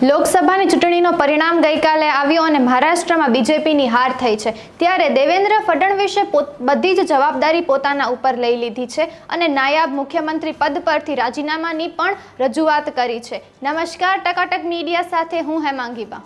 લોકસભાની ચૂંટણીનો પરિણામ ગઈકાલે આવ્યો અને મહારાષ્ટ્રમાં બીજેપીની હાર થઈ છે। ત્યારે દેવેન્દ્ર ફડણવીસે બધી જ જવાબદારી પોતાના ઉપર લઈ લીધી છે અને નાયબ મુખ્યમંત્રી પદ પરથી રાજીનામાની પણ રજૂઆત કરી છે। નમસ્કાર, ટકાટક મીડિયા સાથે હું હેમાંગી બા।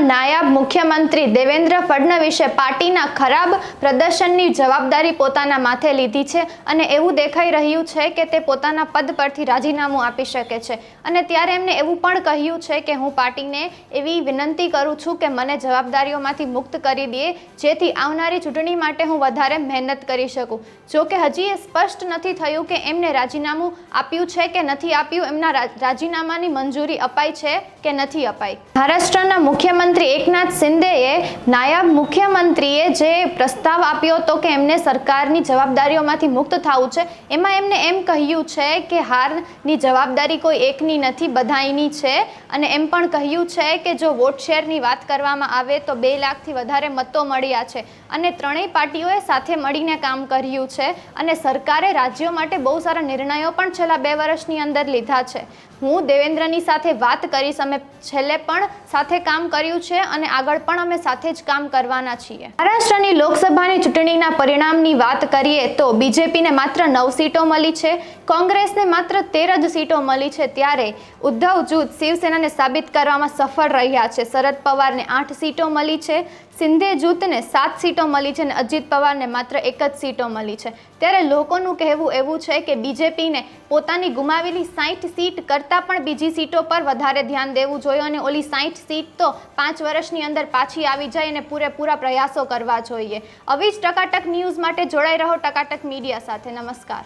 નાયબ મુખ્યમંત્રી દેવેન્દ્ર ફડણવીસે પાર્ટીના ખરાબ પ્રદર્શનની જવાબદારી પોતાના માથે લીધી છે અને એવું દેખાઈ રહ્યું છે કે તે પોતાના પદ પરથી રાજીનામું આપી શકે છે અને ત્યારે એમને એવું પણ કહ્યું છે કે હું પાર્ટીને એવી વિનંતી કરું છું કે મને જવાબદારીઓમાંથી મુક્ત કરી દે જેથી આવનારી ચૂંટણી માટે હું વધારે મહેનત કરી શકું। જો કે હજી એ સ્પષ્ટ નથી થયું કે એમને રાજીનામું આપ્યું છે કે નથી આપ્યું, એમના રાજીનામાની મંજૂરી અપાઈ છે કે નથી અપાઈ। મહારાષ્ટ્રના મુખ્યમંત્રી એકનાથ શિંદેએ નાયબ મુખ્યમંત્રીએ જે પ્રસ્તાવ આપ્યો હતો કે એમને સરકારની જવાબદારીઓમાંથી મુક્ત થવું છે, એમાં એમને એમ કહ્યું છે કે હારની જવાબદારી કોઈ એકની નથી, બધાની છે અને એમ પણ કહ્યું છે કે જો વોટ શેરની વાત કરવામાં આવે તો 2 લાખથી વધારે મતો મળ્યા છે અને ત્રણેય પાર્ટીઓએ સાથે મળીને કામ કર્યું છે અને સરકારે રાજ્યો માટે બહુ સારા નિર્ણયો પણ છેલ્લા 2 વર્ષની અંદર લીધા છે। હું દેવેન્દ્રની સાથે વાત કરીશ, અમે છેલ્લે પણ સાથે કામ કર્યું છે અને આગળ પણ અમે સાથે જ કામ કરવાના છીએ। મહારાષ્ટ્રની લોકસભાની ચૂંટણીના પરિણામની વાત કરીએ તો બીજેપીને માત્ર 9 સીટો મળી છે, કોંગ્રેસને માત્ર 13 જ સીટો મળી છે। ત્યારે ઉદ્ધવ જૂથ શિવસેનાને સાબિત કરવામાં સફળ રહ્યા છે। શરદ પવારને 8 સીટો મળી છે, શિંદે જૂથને 7 સીટો મળી છે અને અજીત પવારને માત્ર 1 જ સીટો મળી છે। ત્યારે લોકોનું કહેવું એવું છે કે બીજેપીને પોતાની ગુમાવેલી 60 સીટ કરતાં પણ બીજી સીટો પર વધારે ધ્યાન દેવું જોઈએ અને ઓલી 60 સીટ તો 5 વર્ષની અંદર પાછી આવી જાય અને પૂરેપૂરા પ્રયાસો કરવા જોઈએ। આવી જ ટકાટક ન્યૂઝ માટે જોડાઈ રહો ટકાટક મીડિયા સાથે। નમસ્કાર।